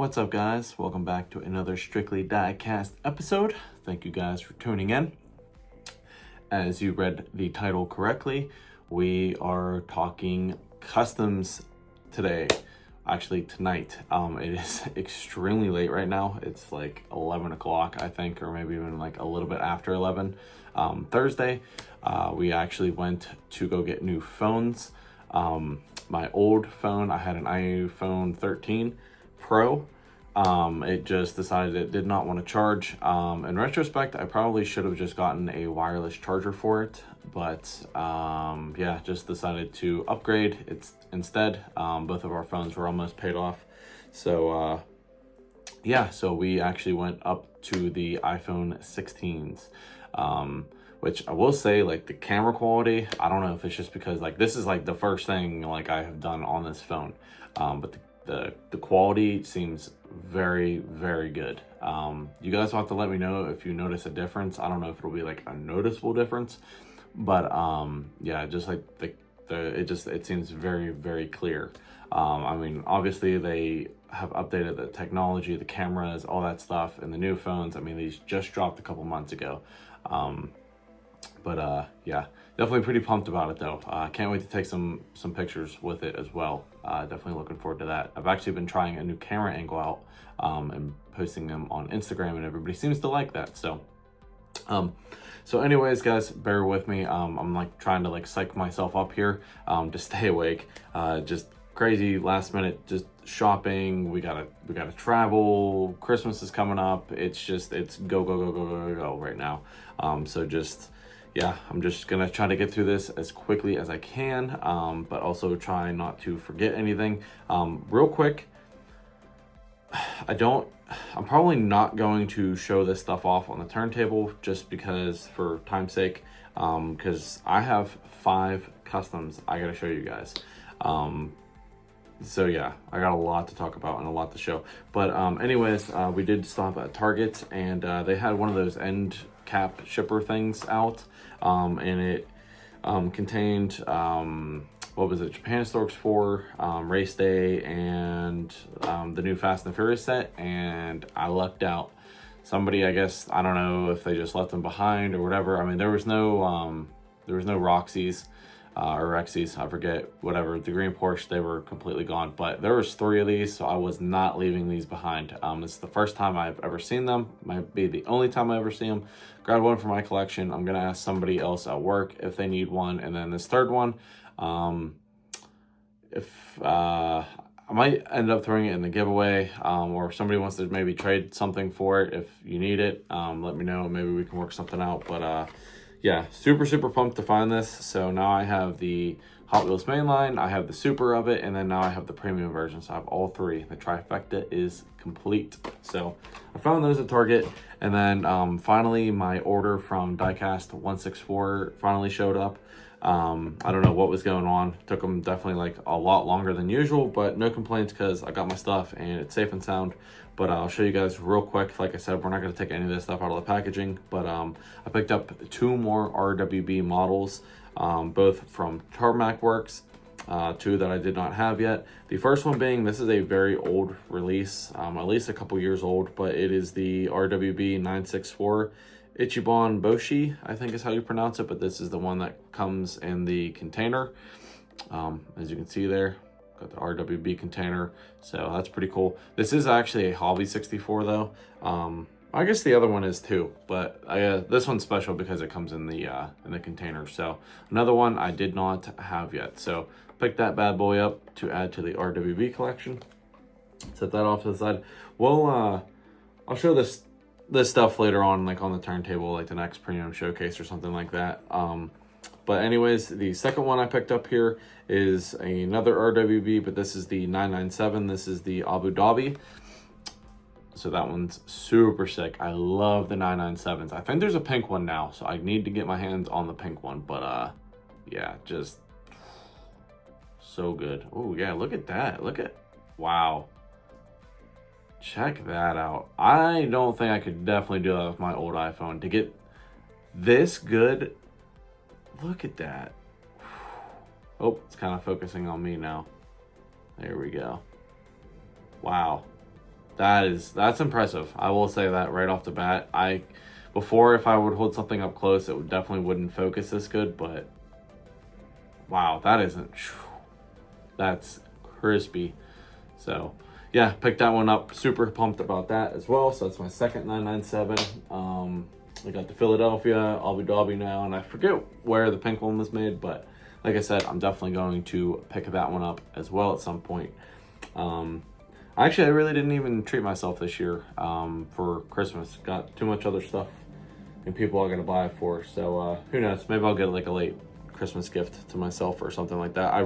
What's up, guys? Welcome back to another Strictly Diecast episode. Thank you guys for tuning in. As you read the title correctly, we are talking customs today. Actually, tonight. It is extremely late right now. It's like 11 o'clock, I think, or maybe even like a little bit after 11. Thursday, we actually went to go get new phones. My old phone, I had an iPhone 13 Pro. It just decided it did not want to charge. In retrospect, I probably should have just gotten a wireless charger for it, but yeah, just decided to upgrade it instead. Both of our phones were almost paid off, so yeah, so we actually went up to the iPhone 16s, which I will say, like, the camera quality, I don't know if it's just because, like, this is like the first thing like I have done on this phone, but the quality seems very, very good. You guys will have to let me know if you notice a difference. I don't know if it'll be like a noticeable difference, but yeah, just like it seems very, very clear. I mean, obviously they have updated the technology, the cameras, all that stuff in the new phones. I mean, these just dropped a couple months ago. But yeah, definitely pretty pumped about it though. Can't wait to take some pictures with it as well. Definitely looking forward to that. I've actually been trying a new camera angle out and posting them on Instagram, and everybody seems to like that. So anyways, guys, bear with me. I'm like trying to like psych myself up here to stay awake. Just crazy last minute, just shopping. We gotta travel. Christmas is coming up. It's go right now. So just, yeah, I'm just gonna try to get through this as quickly as I can, but also try not to forget anything. Real quick, I'm probably not going to show this stuff off on the turntable just because, for time's sake, because I have 5 customs I gotta show you guys. So yeah, I got a lot to talk about and a lot to show. But anyways, we did stop at Target, and they had one of those end cap shipper things out, and it contained what was it, Japan Storks 4, Race Day, and the new Fast and Furious set, and I lucked out. Somebody, I guess, I don't know if they just left them behind or whatever. I mean, there was no Roxy's or Rexy's, I forget, whatever, the green Porsche, they were completely gone. But there was 3 of these, so I was not leaving these behind. It's the first time I've ever seen them, might be the only time I ever see them. Grab one for my collection. I'm gonna ask somebody else at work if they need one, and then this third one, if I might end up throwing it in the giveaway, or if somebody wants to maybe trade something for it, if you need it, let me know. Maybe we can work something out. But yeah, super pumped to find this. So now I have the Hot Wheels mainline, I have the super of it, and then now I have the premium version. So I have all 3. The trifecta is complete. So I found those at Target, and then finally my order from Diecast 164 finally showed up. I don't know what was going on. Took them definitely like a lot longer than usual, but no complaints because I got my stuff and it's safe and sound. But I'll show you guys real quick. Like I said, we're not going to take any of this stuff out of the packaging, but I picked up 2 more RWB models, both from Tarmac Works, 2 that I did not have yet. The first one being, this is a very old release, at least a couple years old, but it is the RWB 964 Ichiban Boshi, I think is how you pronounce it, but this is the one that comes in the container. As you can see there, got the RWB container, so that's pretty cool. This is actually a Hobby 64 though. I guess the other one is too, but this one's special because it comes in the container. So another one I did not have yet, so picked that bad boy up to add to the RWB collection. Set that off to the side. Well, I'll show this stuff later on, like on the turntable, like the next premium showcase or something like that. But anyways, the second one I picked up here is another RWB, but this is the 997. This is the Abu Dhabi. So that one's super sick. I love the 997s. I think there's a pink one now, so I need to get my hands on the pink one. But yeah, just so good. Oh yeah, look at that. Wow. Check that out. I don't think I could definitely do that with my old iPhone. To get this good, look at that. Oh, it's kind of focusing on me now. There we go. Wow. That's impressive. I will say that right off the bat. Before, if I would hold something up close, it definitely wouldn't focus this good, but wow, that's crispy. So yeah, picked that one up. Super pumped about that as well. So that's my second 997. I got the Philadelphia Abu Dhabi now, and I forget where the pink one was made, but like I said, I'm definitely going to pick that one up as well at some point. Actually, I really didn't even treat myself this year for Christmas. Got too much other stuff and people are gonna buy it for. So who knows? Maybe I'll get like a late Christmas gift to myself or something like that. I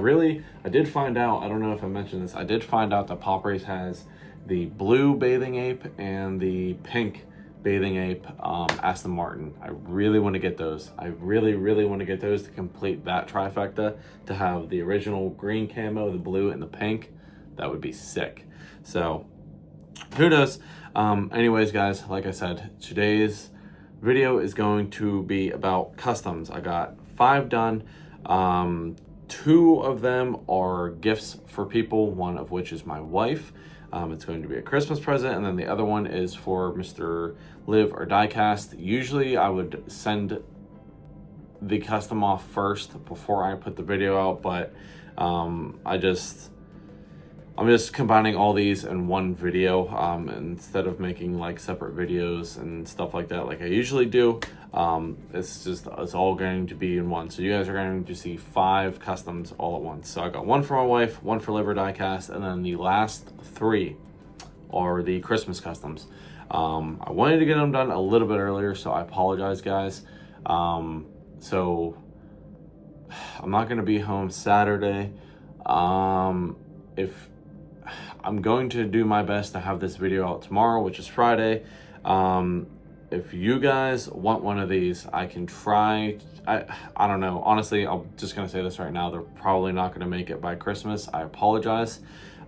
did find out, I don't know if I mentioned this, I did find out that Pop Race has the blue bathing ape and the pink bathing ape Aston Martin. I really want to get those. I really want to get those to complete that trifecta, to have the original green camo, the blue, and the pink. That would be sick. So who knows? Anyways, guys, like I said, today's video is going to be about customs. I got 5 done. 2 of them are gifts for people, one of which is my wife. It's going to be a Christmas present, and then the other one is for Mr. Live or Diecast. Usually I would send the custom off first before I put the video out, but I'm just combining all these in one video instead of making like separate videos and stuff like that like I usually do. It's all going to be in one. So you guys are going to see 5 customs all at once. So I got one for my wife, one for Live or Diecast, and then the last 3 are the Christmas customs. I wanted to get them done a little bit earlier, so I apologize, guys. So I'm not going to be home Saturday. If I'm going to do my best to have this video out tomorrow, which is Friday. If you guys want one of these, I can try. I don't know. Honestly, I'm just going to say this right now. They're probably not going to make it by Christmas. I apologize.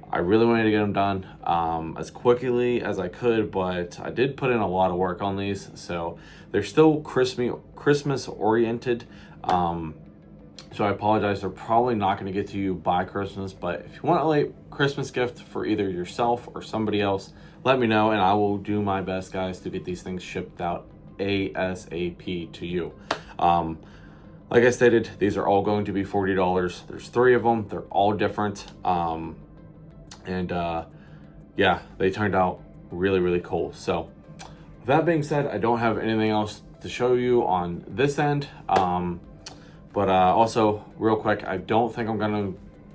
I really wanted to get them done as quickly as I could, but I did put in a lot of work on these. So they're still Christmas oriented. So I apologize. They're probably not going to get to you by Christmas, but if you want a late Christmas gift for either yourself or somebody else, let me know, and I will do my best, guys, to get these things shipped out ASAP to you. Like I stated, these are all going to be $40. There's 3 of them. They're all different. Yeah, they turned out really cool. So with that being said, I don't have anything else to show you on this end. But also, real quick, I don't think I'm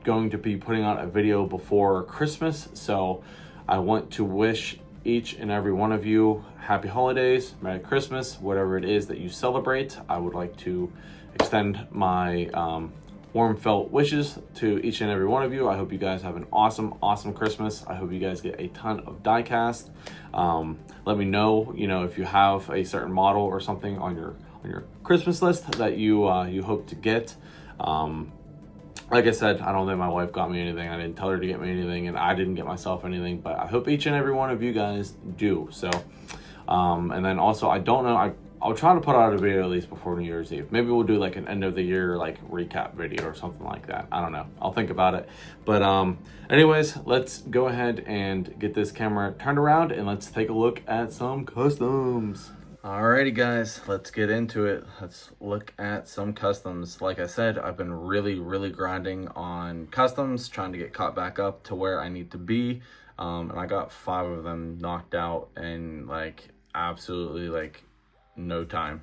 going to be putting out a video before Christmas. So I want to wish each and every one of you happy holidays, Merry Christmas, whatever it is that you celebrate. I would like to extend my warm felt wishes to each and every one of you. I hope you guys have an awesome Christmas. I hope you guys get a ton of diecast. Let me know, if you have a certain model or something on your Christmas list that you hope to get. Like I said, I don't think my wife got me anything. I didn't tell her to get me anything, and I didn't get myself anything, but I hope each and every one of you guys do. So and then also, I don't know, I'll try to put out a video at least before New Year's Eve. Maybe we'll do like an end of the year like recap video or something like that. I don't know, I'll think about it. But anyways, let's go ahead and get this camera turned around and let's take a look at some customs. Alrighty, guys, let's get into it. Let's look at some customs. Like I said, I've been really grinding on customs, trying to get caught back up to where I need to be. And I got 5 of them knocked out in like absolutely like no time.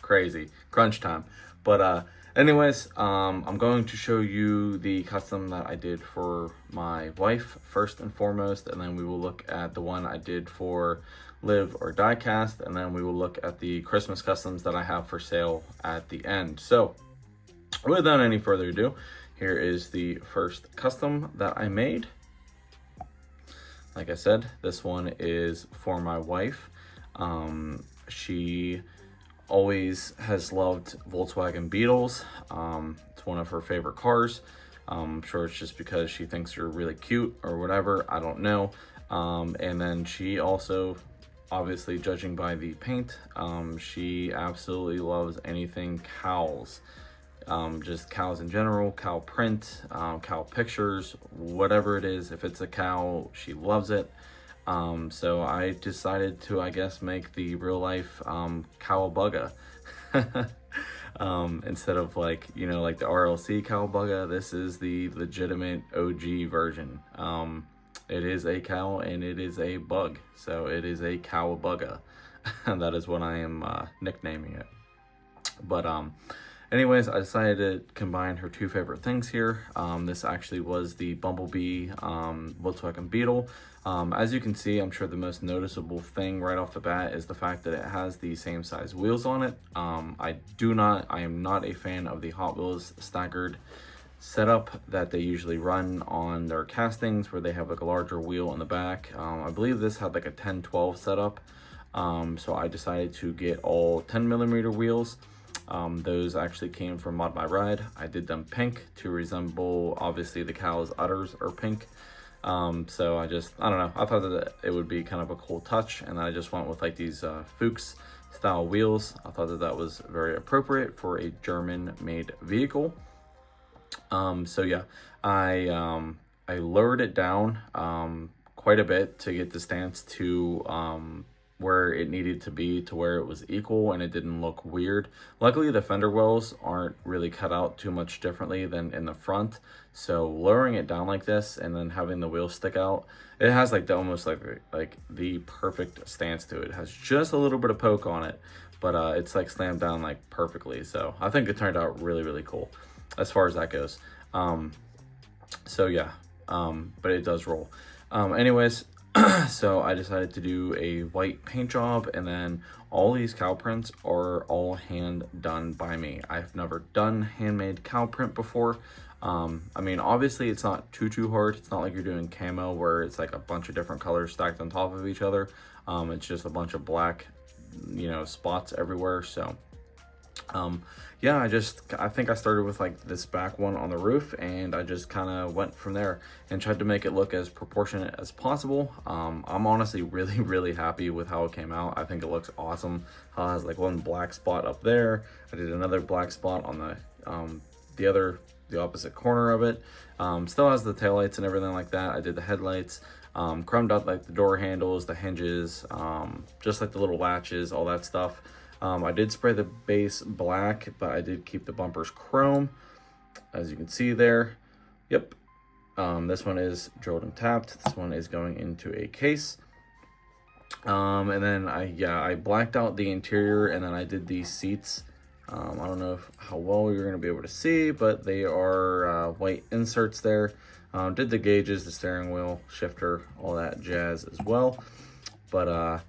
Crazy crunch time. But anyways, I'm going to show you the custom that I did for my wife first and foremost, and then we will look at the one I did for Live or Diecast, and then we will look at the Christmas customs that I have for sale at the end. So without any further ado, here is the first custom that I made. Like I said, this one is for my wife. She always has loved Volkswagen Beetles. It's one of her favorite cars. I'm sure it's just because she thinks you're really cute or whatever, I don't know. And then she also, obviously judging by the paint, she absolutely loves anything cows. Just cows in general, cow print, cow pictures, whatever it is. If it's a cow, she loves it. So I decided to, I guess, make the real life cow-a-buga. Instead of like, you know, like the RLC cow-a-buga, this is the legitimate OG version. It is a cow and it is a bug, so it is a cow-a-buga. That is what I am nicknaming it. But anyways, I decided to combine her two favorite things here. This actually was the Bumblebee Volkswagen Beetle. As you can see, I'm sure the most noticeable thing right off the bat is the fact that it has the same size wheels on it. I am not a fan of the Hot Wheels staggered setup that they usually run on their castings, where they have like a larger wheel in the back. I believe this had like a 10-12 setup. So I decided to get all 10mm wheels. Those actually came from Mod My Ride. I did them pink to resemble, obviously, the cow's udders are pink. So I don't know, I thought that it would be kind of a cool touch, and I just went with like these Fuchs style wheels. I thought that that was very appropriate for a German made vehicle. So yeah, I lowered it down quite a bit to get the stance to where it needed to be, to where it was equal and it didn't look weird. Luckily, the fender wells aren't really cut out too much differently than in the front. So lowering it down like this and then having the wheels stick out, it has like the almost like the perfect stance to it. It has just a little bit of poke on it, but it's like slammed down like perfectly. So I think it turned out really, really cool as far as that goes. So yeah, but it does roll. Anyways, so I decided to do a white paint job, and then all these cow prints are all hand done by me. I've never done handmade cow print before. I mean, obviously it's not too hard. It's not like you're doing camo where it's like a bunch of different colors stacked on top of each other. It's just a bunch of black, you know, spots everywhere. So yeah, I think I started with like this back one on the roof, and I just kind of went from there and tried to make it look as proportionate as possible. I'm honestly really happy with how it came out. I think it looks awesome. It has like one black spot up there. I did another black spot on the opposite corner of it. Still has the taillights and everything like that. I did the headlights, chromed out like the door handles, the hinges, just like the little latches, all that stuff. I did spray the base black, but I did keep the bumpers chrome, as you can see there. Yep. This one is drilled and tapped. This one is going into a case. And then I blacked out the interior, and then I did these seats. I don't know how well you're going to be able to see, but they are white inserts there. Did the gauges, the steering wheel, shifter, all that jazz as well. But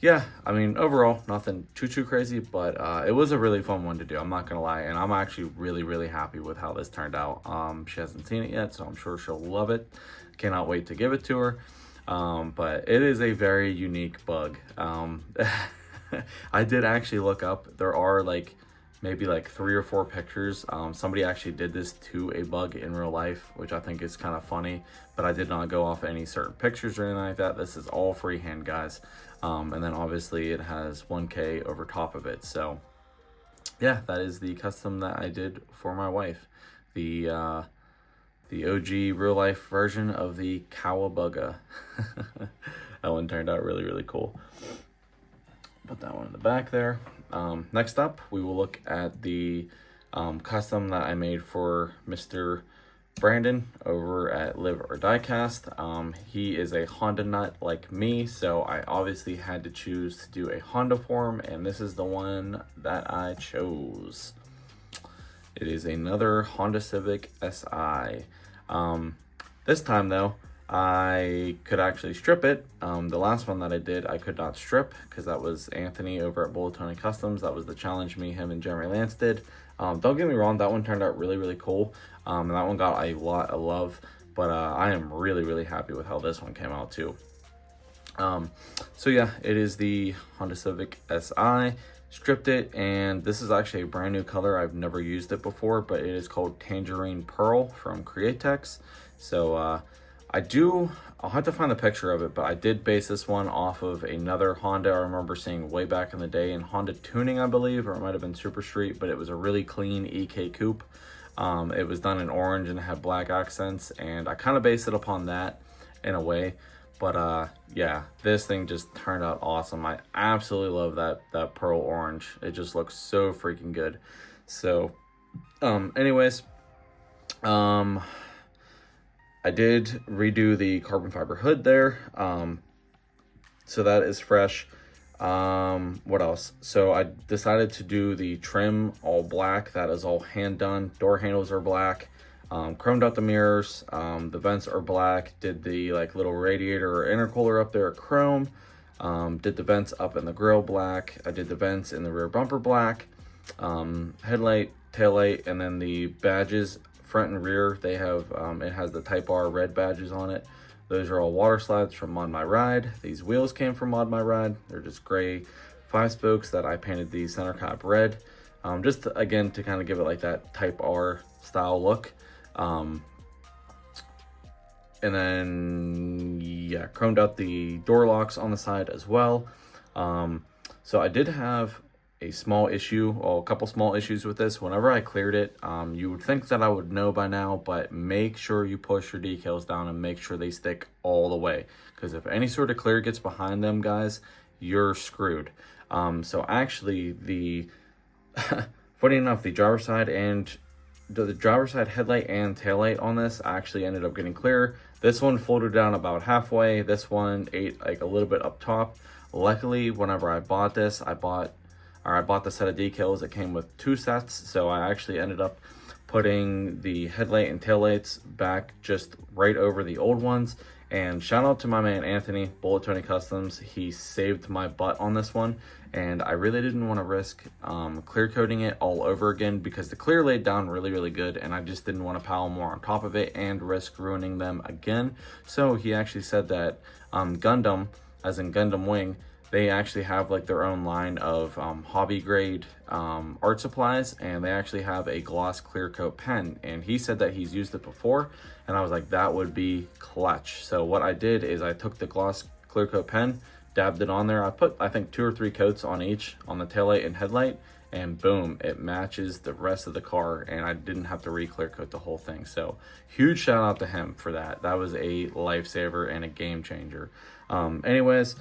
yeah, I mean, overall, nothing too crazy, but it was a really fun one to do. I'm not gonna lie, and I'm actually really happy with how this turned out. She hasn't seen it yet, so I'm sure she'll love it. Cannot wait to give it to her. But it is a very unique bug. I did actually look up. There are like maybe like 3 or 4 pictures. Somebody actually did this to a bug in real life, which I think is kind of funny, but I did not go off any certain pictures or anything like that. This is all freehand, guys. And then obviously it has 1K over top of it. So yeah, that is the custom that I did for my wife. The OG real life version of the cow-a-buga. That one turned out really cool. Put that one in the back there. Next up, we will look at the custom that I made for Mr. Brandon over at Live or Diecast. He is a Honda nut like me, so I obviously had to choose to do a Honda for him, and this is the one that I chose. It is another Honda Civic Si. This time though, I could actually strip it. The last one that I did, I could not strip because that was Anthony over at Bullet Tony Customs. That was the challenge him and Jeremy Lance did. Don't get me wrong, that one turned out really cool. And that one got a lot of love, but I am really happy with how this one came out too. So yeah, it is the Honda Civic Si. Stripped it, and this is actually a brand new color. I've never used it before, but it is called Tangerine Pearl from Createx. So I'll have to find the picture of it, but I did base this one off of another Honda I remember seeing way back in the day in Honda Tuning, I believe, or it might have been Super Street, but it was a really clean EK coupe. It was done in orange and it had black accents, and I kind of based it upon that in a way. But yeah, this thing just turned out awesome. I absolutely love that pearl orange. It just looks so freaking good. So anyways, I did redo the carbon fiber hood there. So that is fresh. What else? So I decided to do the trim all black. That is all hand done. Door handles are black. Chromed out the mirrors. The vents are black. Did the like little radiator or intercooler up there chrome. Did the vents up in the grill black. I did the vents in the rear bumper black. Headlight, taillight, and then the badges front and rear. They have it has the Type R red badges on it. Those are all water slides from Mod My Ride. These wheels came from Mod My Ride. They're just gray 5 spokes that I painted the center cap red. Just again to kind of give it like that Type R style look. And then yeah, chromed out the door locks on the side as well. So I did have a small issue, or a couple small issues with this. Whenever I cleared it, you would think that I would know by now, but make sure you push your decals down and make sure they stick all the way, because if any sort of clear gets behind them, guys, you're screwed. So actually the funny enough, the driver's side headlight and taillight on this actually ended up getting clear. This one folded down about halfway. This one ate like a little bit up top. Luckily, whenever I bought this, I bought the set of decals. It came with 2 sets, so I actually ended up putting the headlight and taillights back just right over the old ones. And shout out to my man Anthony, Bullet Tony Customs. He saved my butt on this one, and I really didn't want to risk clear coating it all over again, because the clear laid down really good, and I just didn't want to pile more on top of it and risk ruining them again. So he actually said that Gundam, as in Gundam Wing, they actually have like their own line of hobby grade art supplies, and they actually have a gloss clear coat pen, and he said that he's used it before, and I was like, that would be clutch. So what I did is I took the gloss clear coat pen, dabbed it on there. I put I think 2 or 3 coats on each, on the taillight and headlight, and boom, it matches the rest of the car, and I didn't have to re-clear coat the whole thing. So huge shout out to him for that. That was a lifesaver and a game changer. Anyways,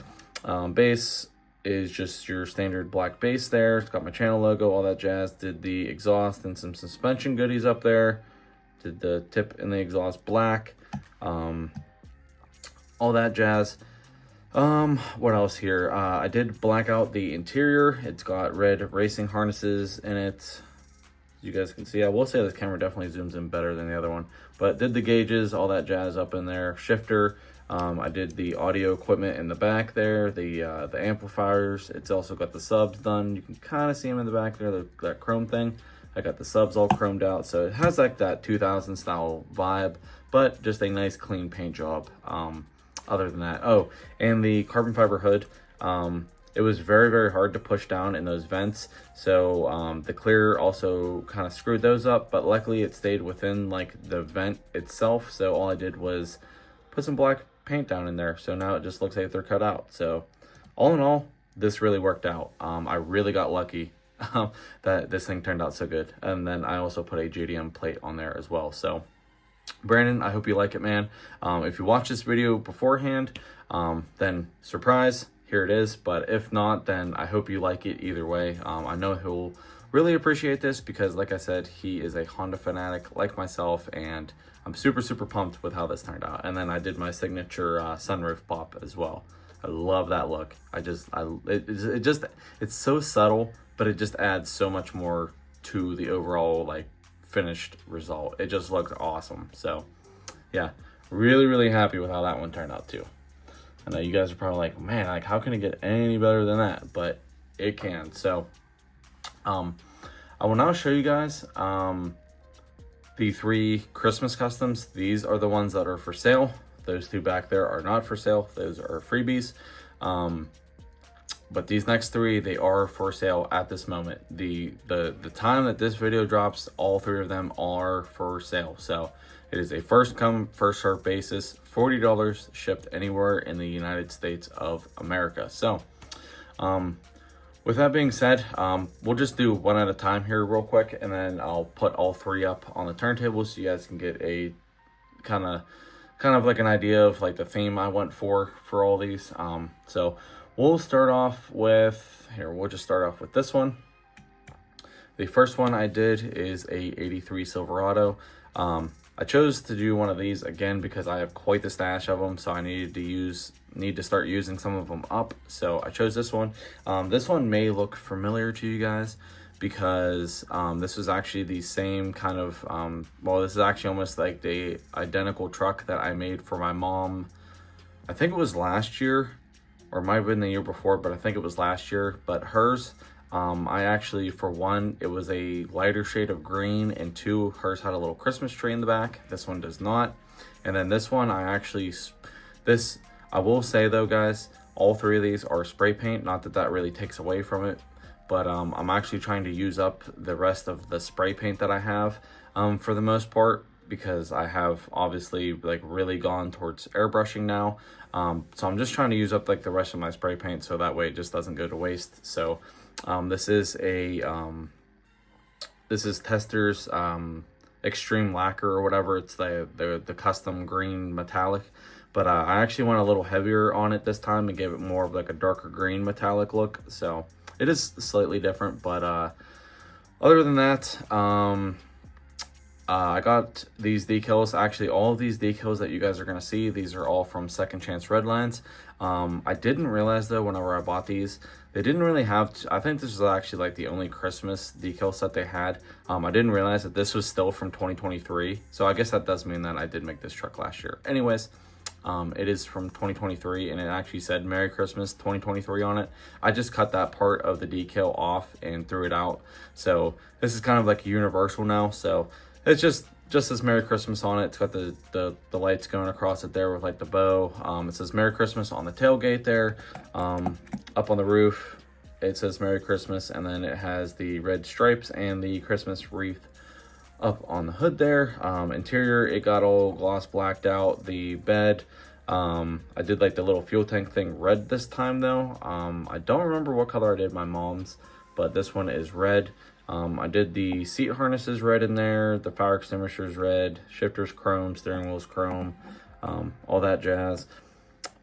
base is just your standard black base there. It's got my channel logo, all that jazz. Did the exhaust and some suspension goodies up there. Did the tip and the exhaust black. All that jazz. What else here? I did black out the interior. It's got red racing harnesses in it. As you guys can see, I will say this camera definitely zooms in better than the other one. But did the gauges, all that jazz up in there. Shifter. I did the audio equipment in the back there, the amplifiers. It's also got the subs done. You can kind of see them in the back there, that chrome thing. I got the subs all chromed out, so it has like that 2000 style vibe, but just a nice clean paint job. Other than that, oh, and the carbon fiber hood. It was very hard to push down in those vents, so the clear also kind of screwed those up, but luckily it stayed within like the vent itself. So all I did was put some black paint down in there, so now it just looks like they're cut out. So all in all, this really worked out. I really got lucky that this thing turned out so good. And then I also put a JDM plate on there as well. So Brandon, I hope you like it, man. If you watch this video beforehand, then surprise, here it is. But if not, then I hope you like it either way. I know he'll really appreciate this, because like I said, he is a Honda fanatic like myself, and I'm super pumped with how this turned out. And then I did my signature sunroof pop as well. I love that look. It's so subtle, but it just adds so much more to the overall like finished result. It just looks awesome. So yeah, really happy with how that one turned out too. I know you guys are probably like, man, like how can it get any better than that? But it can. So I will now show you guys the 3 Christmas customs. These are the ones that are for sale. Those 2 back there are not for sale. Those are freebies. But these next 3, they are for sale at this moment. The time that this video drops, all 3 of them are for sale. So it is a first come, first served basis, $40 shipped anywhere in the United States of America. So with that being said, we'll just do one at a time here real quick, and then I'll put all 3 up on the turntable so you guys can get a kind of kind of like an idea of like the theme I went for all these. So we'll start off with, here, we'll just start off with this one. The first one I did is a 83 Silverado. I chose to do one of these again because I have quite the stash of them, so I need to start using some of them up. So I chose this one. This one may look familiar to you guys because this was actually the same kind of, well, this is actually almost like the identical truck that I made for my mom. I think it was last year, or it might have been the year before, but I think it was last year. But hers, I actually, for one, it was a lighter shade of green, and two, hers had a little Christmas tree in the back. This one does not. And then this one, I will say though, guys, all three of these are spray paint. Not that that really takes away from it, but I'm actually trying to use up the rest of the spray paint that I have for the most part, because I have obviously like really gone towards airbrushing now. So I'm just trying to use up like the rest of my spray paint so that way it just doesn't go to waste. So this is Tester's Extreme Lacquer or whatever. It's the custom green metallic, but I actually went a little heavier on it this time and gave it more of like a darker green metallic look. So it is slightly different, but other than that, I got these decals. Actually, all of these decals that you guys are going to see, these are all from Second Chance Redlines. I didn't realize though, whenever I bought these, they didn't really have, I think this was actually like the only Christmas decal set they had. I didn't realize that this was still from 2023. So I guess that does mean that I did make this truck last year. Anyways, it is from 2023, and it actually said Merry Christmas 2023 on it. I just cut that part of the decal off and threw it out. So this is kind of like universal now. So it's just says Merry Christmas on it. It's got the lights going across it there with like the bow. It says Merry Christmas on the tailgate there. Up on the roof, it says Merry Christmas, and then it has the red stripes and the Christmas wreath up on the hood there. Interior, it got all gloss blacked out. The bed, I did like the little fuel tank thing red this time though. I don't remember what color I did my mom's, but this one is red. I did the seat harnesses red in there, the fire extinguishers red, shifters chrome, steering wheels chrome, all that jazz.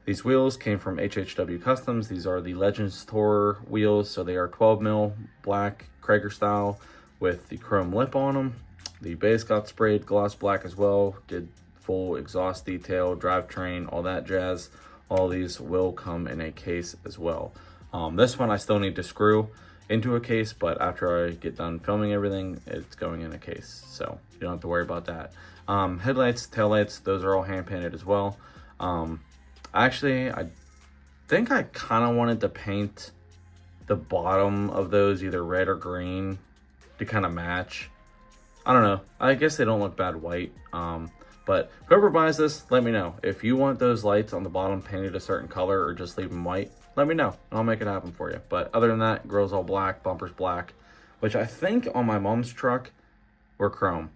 These wheels came from HHW Customs. These are the Legends Tour wheels, so they are 12 mil black Krager style with the chrome lip on them. The base got sprayed gloss black as well, did full exhaust detail, drivetrain, all that jazz. All these will come in a case as well. This one I still need to screw into a case, but after I get done filming everything, it's going in a case, so you don't have to worry about that. Headlights, taillights, those are all hand painted as well. Actually, I think I kind of wanted to paint the bottom of those either red or green to kind of match. I don't know, I guess they don't look bad white. But whoever buys this, let me know if you want those lights on the bottom painted a certain color or just leave them white. Let me know and I'll make it happen for you. But other than that, grill's all black, bumper's black, which I think on my mom's truck were chrome.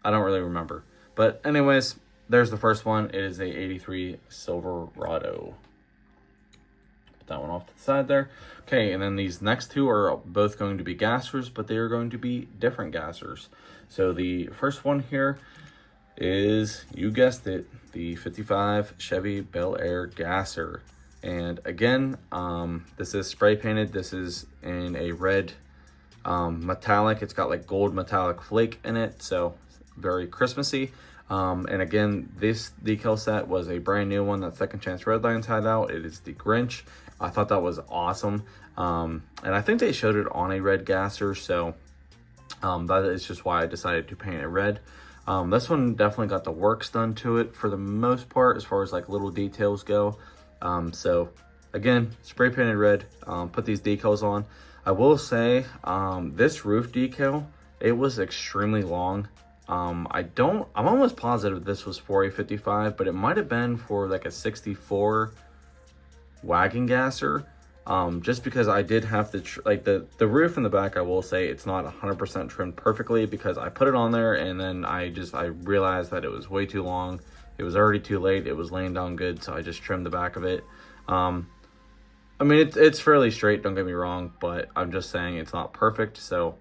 I don't really remember. But anyways, there's the first one. It is a 83 Silverado. Put that one off to the side there. Okay, and then these next two are both going to be gassers, but they are going to be different gassers. So the first one here is, you guessed it, the 55 Chevy Bel Air gasser. And again, this is spray painted. This is in a red metallic. It's got like gold metallic flake in it, so very Christmassy. And again, this decal set was a brand new one that Second Chance Redlines had out. It is the Grinch. I thought that was awesome. And I think they showed it on a red gasser, so that is just why I decided to paint it red. This one definitely got the works done to it for the most part, as far as like little details go. So again, spray painted red, put these decals on. I will say, this roof decal, it was extremely long. I'm almost positive this was for a 55, but it might have been for like a 64 wagon gasser. Just because I did have to, like the roof in the back, I will say it's not 100% trimmed perfectly because I put it on there and then I realized that it was way too long. It was already too late. It was laying down good, so I just trimmed the back of it. I mean, it's fairly straight, don't get me wrong, but I'm just saying it's not perfect, so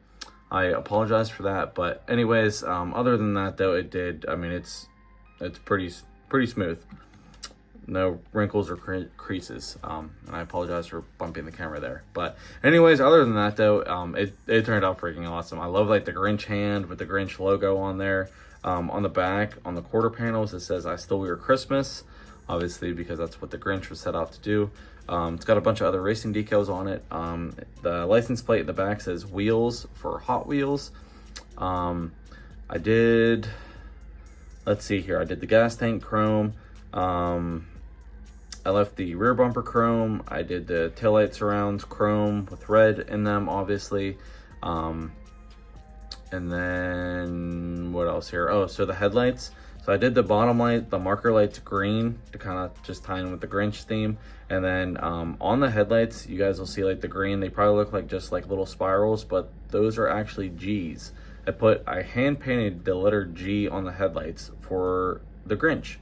I apologize for that. But anyways, other than that though, it did, I mean, it's pretty smooth. No wrinkles or creases. And I apologize for bumping the camera there. But anyways, other than that though, it turned out freaking awesome. I love like the Grinch hand with the Grinch logo on there. On the back, on the quarter panels, it says "I Stole Your Christmas," obviously because that's what the Grinch was set out to do. It's got a bunch of other racing decals on it. The license plate in the back says "Wheels" for Hot Wheels. I did, let's see here, I did the gas tank chrome. I left the rear bumper chrome. I did the taillight surrounds chrome with red in them, obviously. And then what else here? Oh, so the headlights. So I did the bottom light, the marker lights green to kind of just tie in with the Grinch theme. And then on the headlights, you guys will see like the green, they probably look like just like little spirals, but those are actually G's. I hand painted the letter G on the headlights for the Grinch.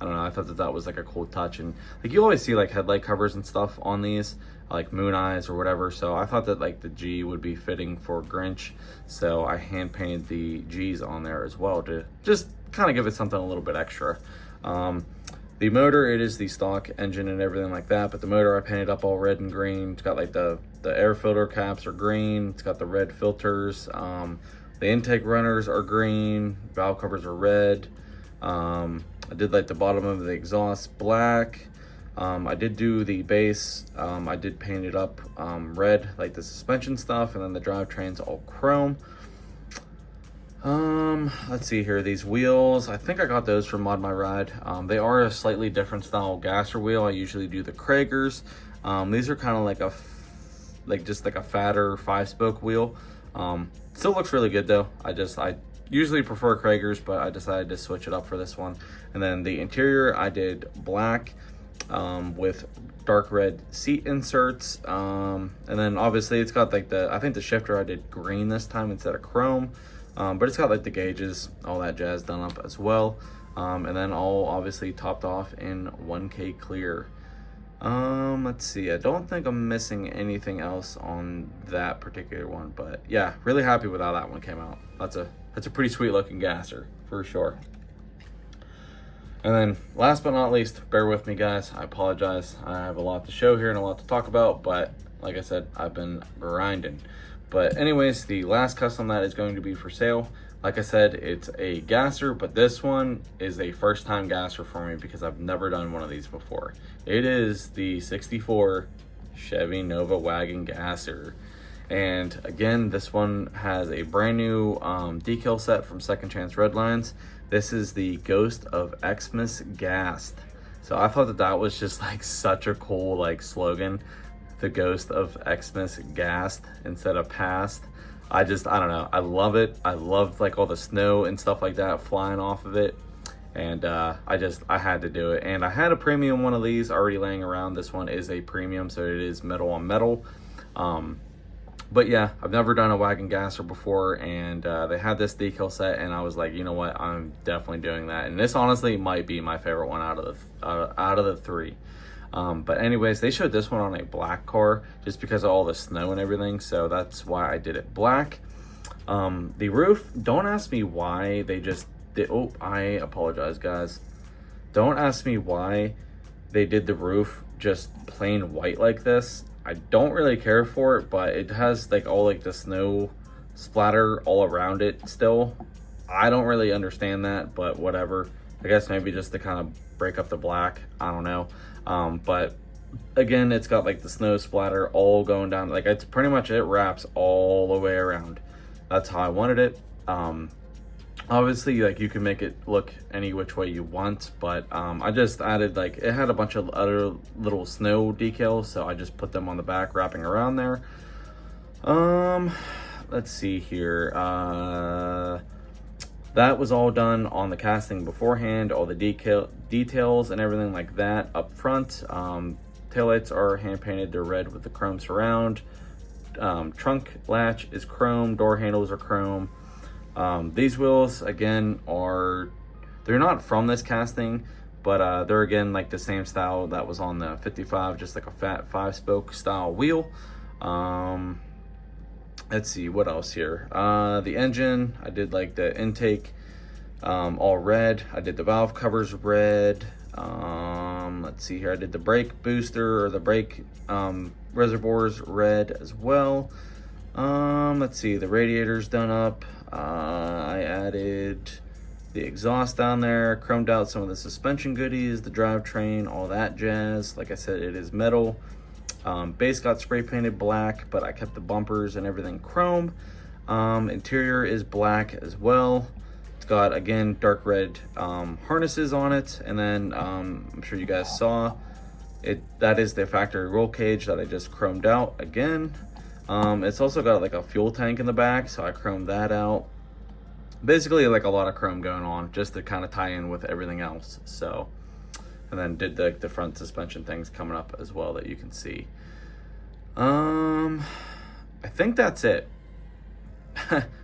I don't know, I thought that was like a cool touch. And like you always see like headlight covers and stuff on these, like Moon Eyes or whatever. So I thought that like the G would be fitting for Grinch. So I hand painted the G's on there as well to just kind of give it something a little bit extra. The motor, it is the stock engine and everything like that, but the motor I painted up all red and green. It's got like the air filter caps are green. It's got the red filters. The intake runners are green. Valve covers are red. I did like the bottom of the exhaust black. I did do the base. I did paint it up red, like the suspension stuff, and then the drivetrain's all chrome. Let's see here, these wheels, I think I got those from Mod My Ride. They are a slightly different style gasser wheel. I usually do the Kragers. These are kind of like just like a fatter 5-spoke wheel. Still looks really good though. I usually prefer Kragers, but I decided to switch it up for this one. And then the interior, I did black with dark red seat inserts. And then obviously it's got like I think the shifter I did green this time instead of chrome. But it's got like the gauges, all that jazz done up as well. And then all obviously topped off in 1K clear. Let's see, I don't think I'm missing anything else on that particular one, but yeah, really happy with how that one came out. That's a pretty sweet looking gasser for sure. And then last but not least, bear with me guys, I apologize. I have a lot to show here and a lot to talk about, but like I said, I've been grinding. But anyways, the last custom that is going to be for sale, like I said, it's a gasser, but this one is a first time gasser for me because I've never done one of these before. It is the 64 Chevy Nova wagon gasser. And again, this one has a brand new decal set from Second Chance Redlines. This is the Ghost of Xmas Gassed. So I thought that was just like such a cool like slogan. The Ghost of Xmas Gassed instead of Past. I don't know, I love it. I love like all the snow and stuff like that flying off of it. And I had to do it. And I had a premium one of these already laying around. This one is a premium, so it is metal on metal. But yeah, I've never done a wagon gasser before, and they had this decal set, and I was like, you know what, I'm definitely doing that. And this honestly might be my favorite one out of the three. But anyways, they showed this one on a black car just because of all the snow and everything, so that's why I did it black. The roof, don't ask me why they just did, oh, I apologize guys. Don't ask me why they did the roof just plain white like this. I don't really care for it, but it has like all like the snow splatter all around it still. I don't really understand that, but whatever. I guess maybe just to kind of break up the black, I don't know. But again, it's got like the snow splatter all going down, like it's pretty much, it wraps all the way around. That's how I wanted it. Obviously like you can make it look any which way you want, but I just added like, it had a bunch of other little snow decals, so I just put them on the back wrapping around there. Let's see here, that was all done on the casting beforehand, all the details and everything like that up front. Taillights are hand painted, they're red with the chrome surround. Trunk latch is chrome, door handles are chrome. These wheels again they're not from this casting, but they're again like the same style that was on the 55, just like a fat 5-spoke style wheel. Let's see what else here. The engine, I did like the intake all red. I did the valve covers red. Let's see here. I did the brake booster or the brake reservoirs red as well. Let's see. The radiator's done up. I added the exhaust down there, chromed out some of the suspension goodies, the drivetrain, all that jazz. Like I said, it is metal. Base got spray painted black, but I kept the bumpers and everything chrome. Interior is black as well. It's got, again, dark red harnesses on it, and then I'm sure you guys saw it. That is the factory roll cage that I just chromed out again. It's also got like a fuel tank in the back, so I chromed that out. Basically, like a lot of chrome going on, just to kind of tie in with everything else. So, and then did the front suspension things coming up as well that you can see. I think that's it.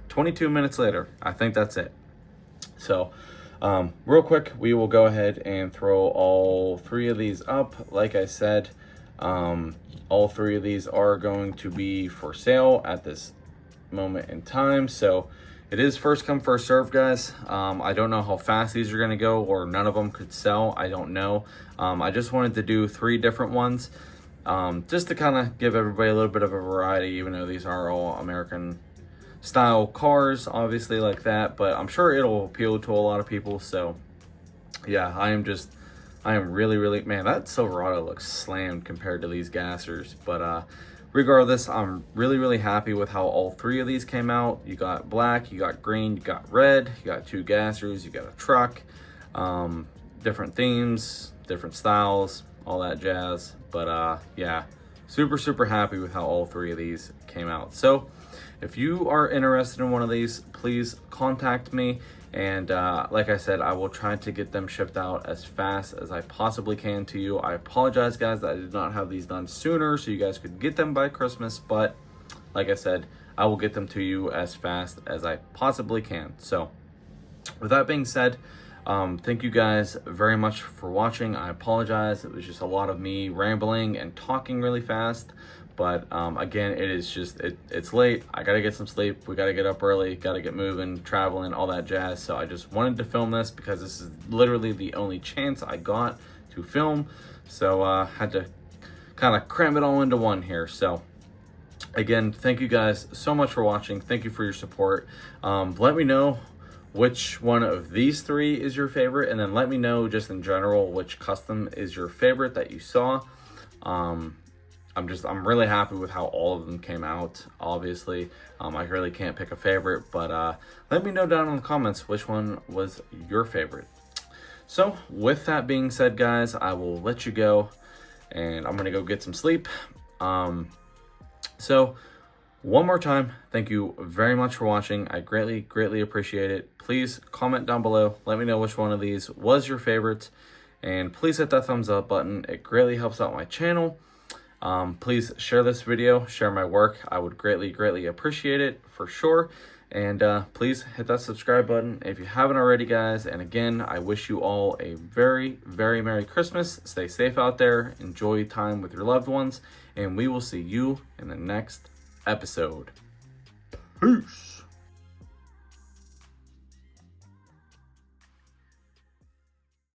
22 minutes later, I think that's it. So, real quick, we will go ahead and throw all 3 of these up. Like I said, all 3 of these are going to be for sale at this moment in time. So it is first come, first serve, guys. I don't know how fast these are going to go, or none of them could sell. I don't know. I just wanted to do 3 different ones, just to kind of give everybody a little bit of a variety, even though these are all American style cars, obviously, like that, but I'm sure it'll appeal to a lot of people. So yeah, I am really, man, that Silverado looks slammed compared to these gassers. But regardless, I'm really happy with how all 3 of these came out. You got black, you got green, you got red, you got 2 gassers, you got a truck, different themes, different styles, all that jazz. But yeah, super happy with how all 3 of these came out. So if you are interested in one of these, please contact me. And like I said, I will try to get them shipped out as fast as I possibly can to you. I apologize, guys, that I did not have these done sooner so you guys could get them by Christmas. But like I said, I will get them to you as fast as I possibly can. So with that being said, thank you guys very much for watching. I apologize. It was just a lot of me rambling and talking really fast. But again, it's late. I gotta get some sleep. We gotta get up early, gotta get moving, traveling, all that jazz. So I just wanted to film this because this is literally the only chance I got to film. So had to kind of cram it all into one here. So again, thank you guys so much for watching. Thank you for your support. Let me know which one of these 3 is your favorite, and then let me know just in general which custom is your favorite that you saw. I'm really happy with how all of them came out. Obviously, I really can't pick a favorite, but let me know down in the comments which one was your favorite. So with that being said, guys, I will let you go, and I'm gonna go get some sleep. So one more time, thank you very much for watching. I greatly appreciate it. Please comment down below. Let me know which one of these was your favorite, and please hit that thumbs up button. It greatly helps out my channel. Please share this video, share my work. I would greatly appreciate it for sure. And please hit that subscribe button if you haven't already, guys. And again, I wish you all a very Merry Christmas. Stay safe out there. Enjoy time with your loved ones. And we will see you in the next episode. Peace.